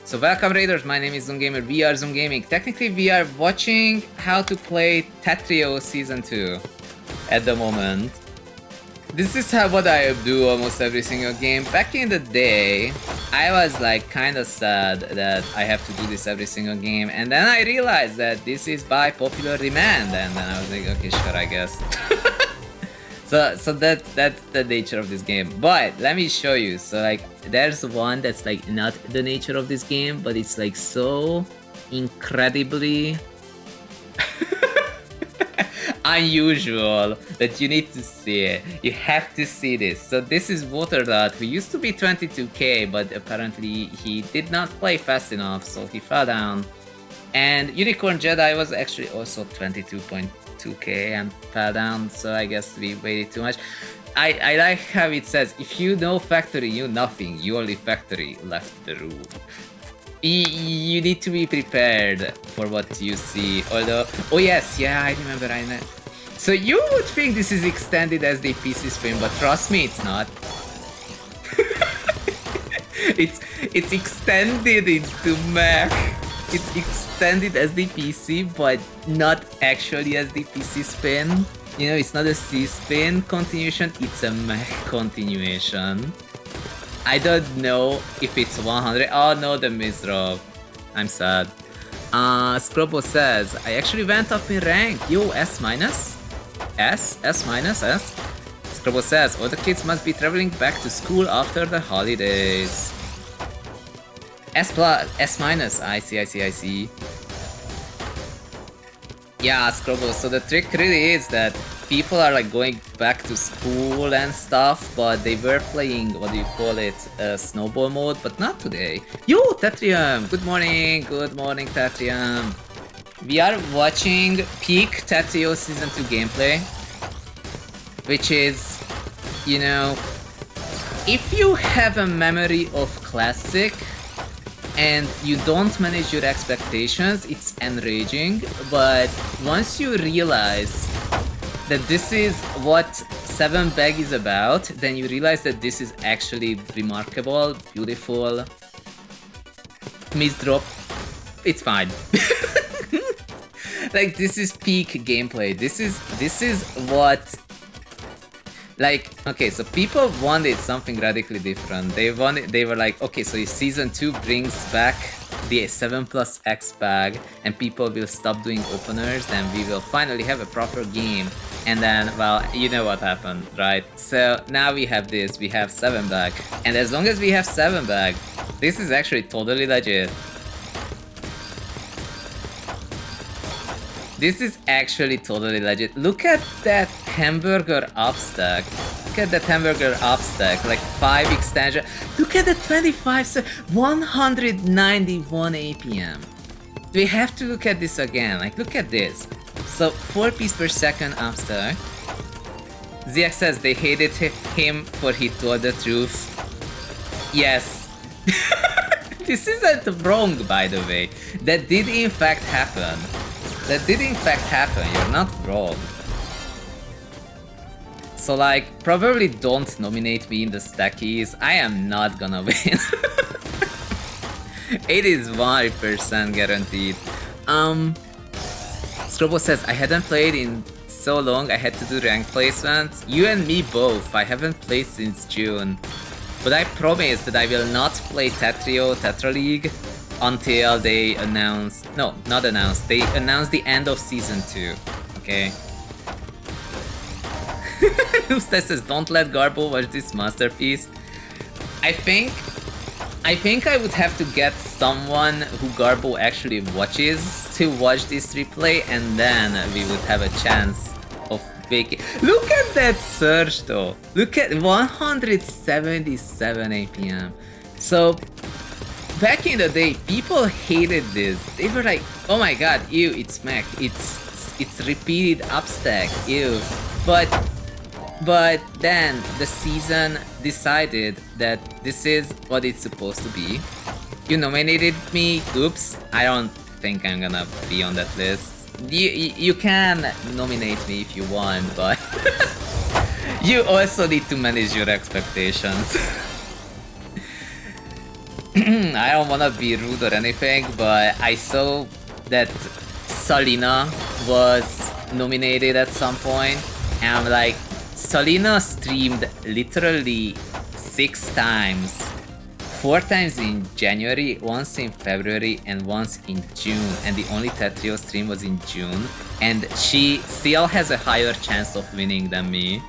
So welcome raiders, my name is zhunGamer, we are zhunGaming. Technically we are watching how to play Tetrio Season 2 at the moment. This is what I do almost every single game. Back in the day, I was like kinda sad that I have to do this every single game, and then I realized that this is by popular demand, and then I was like, okay, sure, I guess. So that's the nature of this game. But let me show you. So like there's one that's like not the nature of this game, but it's like so incredibly unusual that you need to see it. You have to see this. So this is Waterdot, who used to be 22k, but apparently he did not play fast enough, so he fell down. And UNCORNJEDI was actually also 22.2k and fell down, so I guess we waited too much. I like how it says, if you know factory, you nothing, you only factory left the room. You need to be prepared for what you see, although, oh yes, yeah, I remember, I know. So you would think this is extended SDPC spin, but trust me, it's not. it's extended into Mech. It's extended SDPC, but not actually SDPC spin. You know, it's not a C spin continuation, it's a Mech continuation. I don't know if it's 100. Oh no, the misdrop. I'm sad. Scrubbo says, I actually went up in rank. Yo, S minus? S? S minus? S? Scrubbo says, all the kids must be traveling back to school after the holidays. S plus, S minus. I see. Yeah, Scrubbo, so the trick really is that people are like going back to school and stuff, but they were playing, what do you call it, snowball mode, but not today. Yo, Tetrium! Good morning, Tetrium. We are watching peak Tetrio Season 2 gameplay, which is, you know, if you have a memory of classic and you don't manage your expectations, it's enraging, but once you realize that this is what 7 bag is about, then you realize that this is actually remarkable, beautiful. Misdrop, it's fine. Like, this is peak gameplay. This is what, like, okay, so people wanted something radically different. They were like, okay, so if Season 2 brings back the 7+ X bag and people will stop doing openers, then we will finally have a proper game. And then, well, you know what happened, right? So now we have this, we have 7 bag. And as long as we have 7 bag, this is actually totally legit. This is actually totally legit. Look at that hamburger upstack. Look at that hamburger upstack, like 5 extension. Look at the 25, 191 APM. We have to look at this again, like look at this. So 4 pieces per second upstack. ZX says they hated him for he told the truth. Yes. This isn't wrong, by the way. That did in fact happen. You're not wrong. So like, probably don't nominate me in the stackies. I am not gonna win. It is 100% guaranteed. Scrubbo says, I hadn't played in so long, I had to do rank placements. You and me both, I haven't played since June. But I promise that I will not play Tetra League until they announce, no, not announce, they announce the end of Season 2, okay? Usta says, don't let Garbo watch this masterpiece. I think I would have to get someone who Garbo actually watches to watch this replay, and then we would have a chance of making. Look at that surge though! Look at 177 APM. So, back in the day, people hated this. They were like, oh my god, ew, it's Mech. It's repeated upstack, ew. But then the season decided that this is what it's supposed to be. You nominated me, oops, I don't think I'm gonna be on that list. You can nominate me if you want, but you also need to manage your expectations. I don't wanna be rude or anything, but I saw that Salina was nominated at some point, and I'm like, Salina streamed literally 6 times. 4 times in January, once in February, and once in June, and the only Tetrio stream was in June, and she still has a higher chance of winning than me.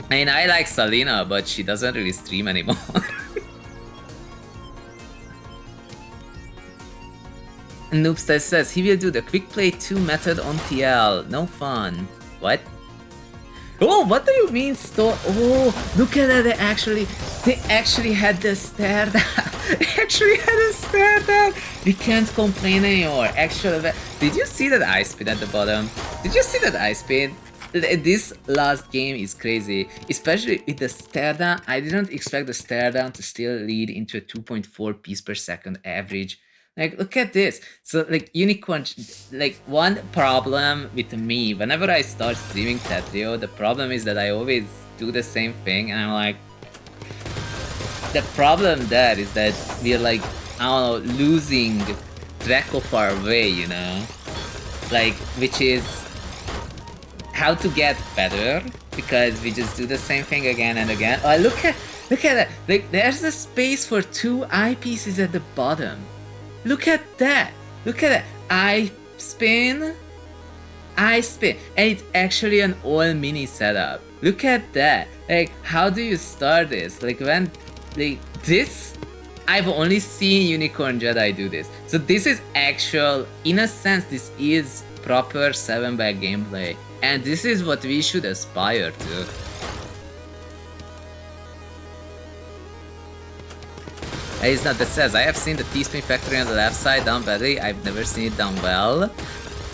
I mean, I like Salina, but she doesn't really stream anymore. Noobstyle says he will do the quick play 2 method on TL. No fun. What? Oh, what do you mean store? Oh, look at that! They actually had the stare down. They actually had a stare down. We can't complain anymore. Actually, did you see that ice speed at the bottom? Did you see that ice speed? This last game is crazy, especially with the stare down. I didn't expect the stare down to still lead into a 2.4 piece per second average. Like, look at this. So, like, Unicorn, like, one problem with me, whenever I start streaming Tetrio, the problem is that I always do the same thing, and I'm like, the problem there is that we're like, I don't know, losing track of our way, you know? Like, which is how to get better, because we just do the same thing again and again. Oh, look at that. Like, there's a space for 2 eyepieces at the bottom. Look at that! Look at that! I spin, and it's actually an all mini setup. Look at that! Like, how do you start this? Like, when, like, this, I've only seen UNCORNJEDI do this. So this is actual, in a sense, this is proper 7-back gameplay, and this is what we should aspire to. It's not that says, I have seen the T-spin factory on the left side done badly. I've never seen it done well,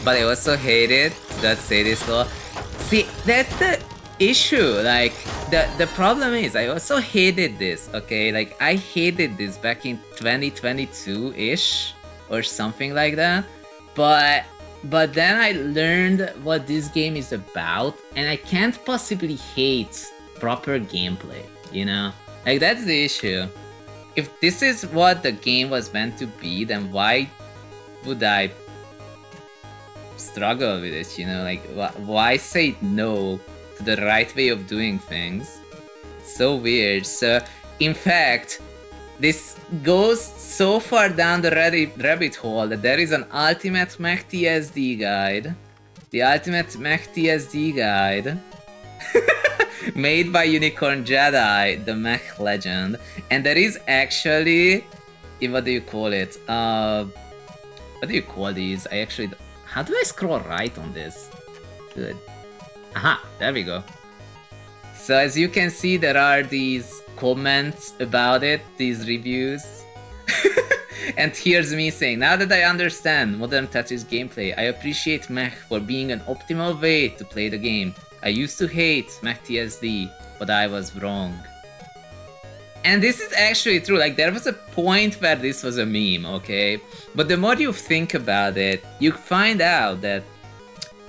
but I also hate it. Let's say this though. See, that's the issue. Like, the problem is, I also hated this, okay? Like, I hated this back in 2022-ish, or something like that. But then I learned what this game is about, and I can't possibly hate proper gameplay, you know? Like, that's the issue. If this is what the game was meant to be, then why would I struggle with it, you know? Like, why say no to the right way of doing things? It's so weird. So, in fact, this goes so far down the rabbit hole that there is an ultimate Mech TSD guide. The ultimate Mech TSD guide. Made by UNCORNJEDI, the Mech legend, and there is actually, what do you call it? What do you call these? How do I scroll right on this? Good. Aha, there we go. So as you can see, there are these comments about it, these reviews. And here's me saying, now that I understand modern Tetris gameplay, I appreciate Mech for being an optimal way to play the game. I used to hate Mech TSD, but I was wrong. And this is actually true, like there was a point where this was a meme, okay? But the more you think about it, you find out that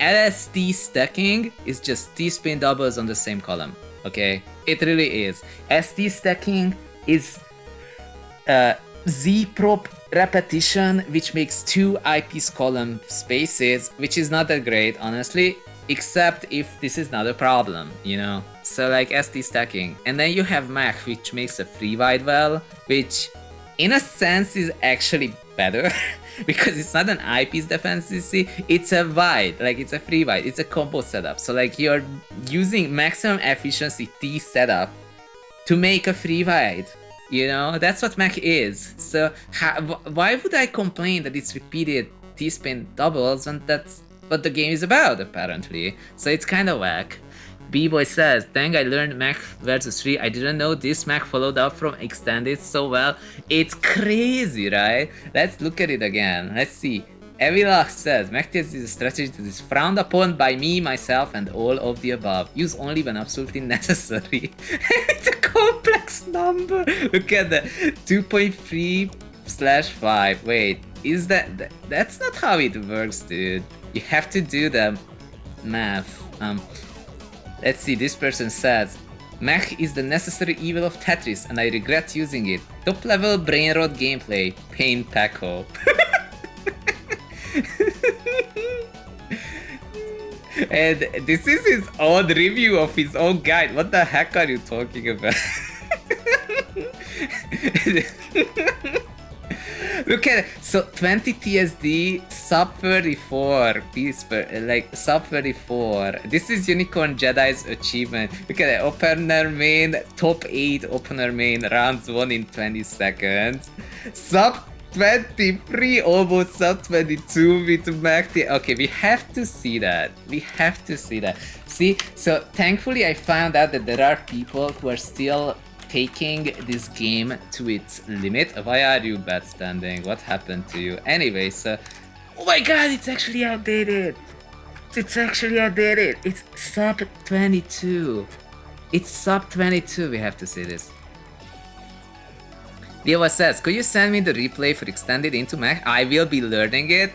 LSD stacking is just T-spin doubles on the same column, okay? It really is. ST stacking is Z-prop repetition, which makes 2 eyepiece column spaces, which is not that great, honestly. Except if this is not a problem, you know? So like ST stacking. And then you have Mech, which makes a free wide well, which in a sense is actually better because it's not an eyepiece defense, you see? It's a wide, like it's a free wide, it's a combo setup. So like you're using maximum efficiency T setup to make a free wide. You know, that's what Mech is. So why would I complain that it's repeated T-spin doubles when that's what the game is about, apparently? So it's kind of whack. B-Boy says, dang, I learned Mech versus 3. I didn't know this Mech followed up from extended so well. It's crazy, right? Let's look at it again. Let's see. Evilach says, Mech TSD is a strategy that is frowned upon by me, myself, and all of the above. Use only when absolutely necessary. It's a complex number. Look at that. 2.3/5. Wait, is that's not how it works, dude. You have to do the math. Let's see, this person says, Mech is the necessary evil of Tetris and I regret using it. Top level brain rot gameplay. Pain Paco. And this is his own review of his own guide. What the heck are you talking about? Look at it. So 20 TSD, sub 34 piece per, like sub 34. This is Unicorn Jedi's achievement. Look at it. Opener main, top 8 opener main, rounds 1 in 20 seconds. Sub 23, almost sub 22 with Mech TSD. Okay, we have to see that. We have to see that. See, so thankfully I found out that there are people who are still taking this game to its limit. Why are you bad standing? What happened to you? Anyway, so... Oh my god, it's actually outdated! It's actually outdated! It's sub 22. It's sub 22, we have to see this. Leo says, could you send me the replay for extended into Mech? I will be learning it.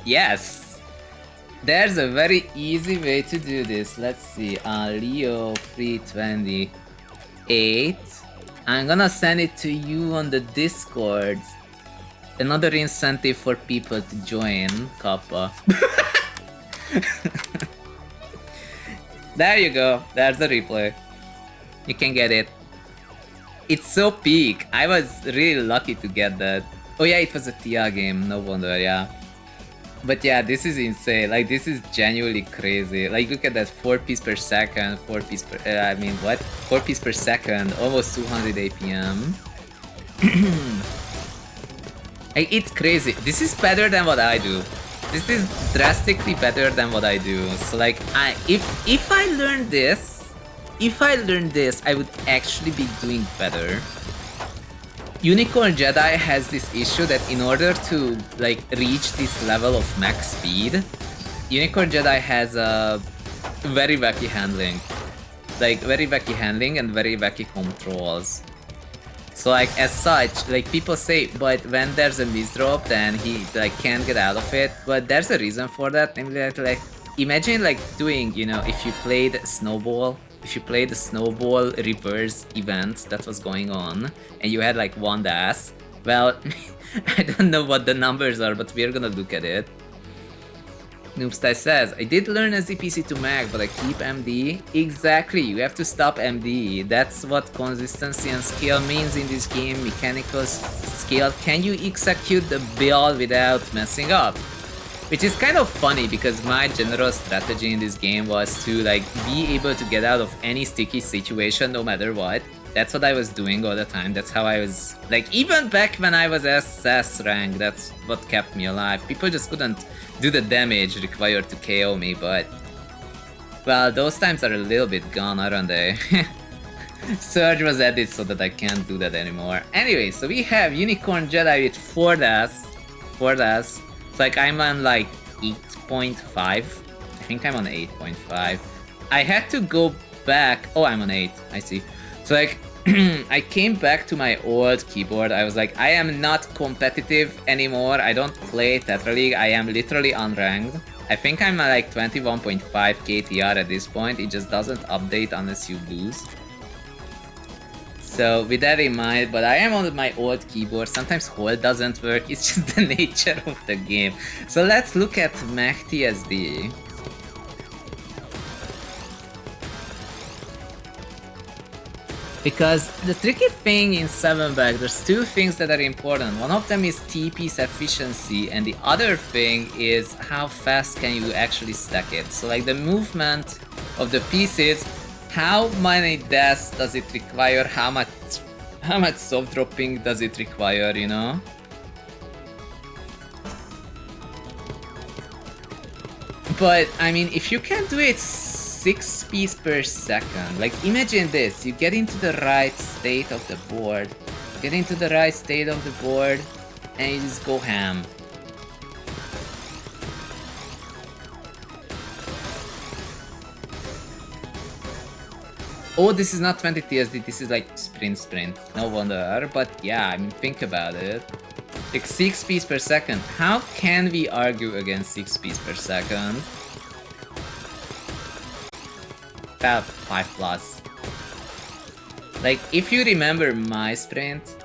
Yes! There's a very easy way to do this. Let's see, Leo 320. 8. I'm gonna send it to you on the Discord. Another incentive for people to join, Kappa. There you go. There's the replay. You can get it. It's so peak. I was really lucky to get that. Oh yeah, it was a TIA game. No wonder, yeah. But yeah, this is insane. Like, this is genuinely crazy. Like, look at that, 4 piece per second, 4 piece per... I mean, what? 4 piece per second, almost 200 APM. Like, it's crazy. This is better than what I do. This is drastically better than what I do. So, like, if I learned this, I would actually be doing better. Unicorn Jedi has this issue that in order to like reach this level of max speed, Unicorn Jedi has a very wacky handling. Like very wacky handling and very wacky controls. So like as such, like people say, but when there's a misdrop then he like can't get out of it. But there's a reason for that. Namely that like imagine like doing, you know, if you played Snowball. If you play the snowball reverse event that was going on and you had like one dash, well, I don't know what the numbers are, but we're gonna look at it. Noobsty says, I did learn SDPC to Mech, but I keep MD. Exactly, you have to stop MD. That's what consistency and skill means in this game. Mechanical skill. Can you execute the build without messing up? Which is kind of funny because my general strategy in this game was to like be able to get out of any sticky situation no matter what. That's what I was doing all the time. That's how I was like, even back when I was SS rank, that's what kept me alive. People just couldn't do the damage required to KO me, but well, those times are a little bit gone, aren't they? Surge was added so that I can't do that anymore. Anyway, so we have Unicorn Jedi with 4 das. Like I'm on like 8.5. I think I'm on 8.5. I had to go back. Oh, I'm on 8. I see. So like I came back to my old keyboard. I was like, I am not competitive anymore. I don't play Tetra League. I am literally unranked. I think I'm at like 21.5 KTR at this point. It just doesn't update unless you lose. So with that in mind, but I am on my old keyboard, sometimes hold doesn't work, it's just the nature of the game. So let's look at Mech TSD. Because the tricky thing in 7-back, there's 2 things that are important. One of them is TP's efficiency and the other thing is how fast can you actually stack it. So like the movement of the pieces, how many deaths does it require, how much soft dropping does it require, you know? But I mean, if you can do it 6 pieces per second, like imagine this, you get into the right state of the board, and you just go ham. Oh, this is not 20 TSD, this is like sprint. No wonder, but yeah, I mean, think about it. Like 6 pieces per second. How can we argue against 6 pieces per second? 5 plus. Like, if you remember my sprint,